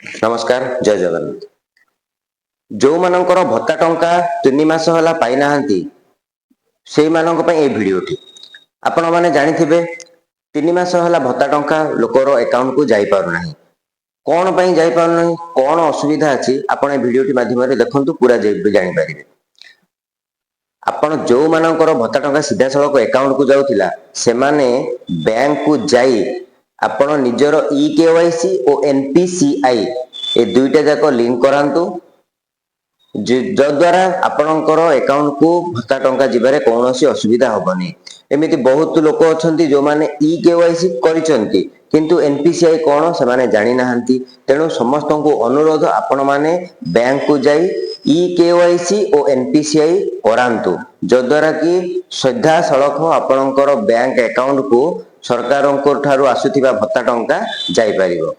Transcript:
नमस्कार जय जगन्नाथ। जो मानकर भत्ता टंका 3 मास होला पाई नाहंती से मानक पई ए भिडियोटी आपण माने जानिथिबे 3 मास होला भत्ता टंका लोकर अकाउंट को जाई पारु नाही। कौन पई जाई पारु नाही, कौन असुविधा अछि आपण ए भिडियोटी माध्यम रे देखंतु पूरा जानि पारिबे। आपण जो मानकर भत्ता टंका सीधा सड़क अकाउंट को जाउथिला से माने बैंक को जाई आपण निजर ई-केवाईसी और एनपीसीआई ए दुईटा जाक लिंक करांतु जद्वारा आपणकर अकाउंट को भत्ता टंका जीवारे कौनसी असुविधा होबनी। एमिति बहुत लोक अछंती जो माने ई-केवाईसी करिसंती किंतु एनपीसीआई कौन से माने जानि नाहंती। तेणु समस्त को अनुरोध आपण माने बैंक को जाई ई-केवाईसी और एनपीसीआई करांतु जद्वारा कि सीधा सड़क आपणकर बैंक अकाउंट को सरकार ठारू आसुथिबा भत्ता टंका जाई पारिबो।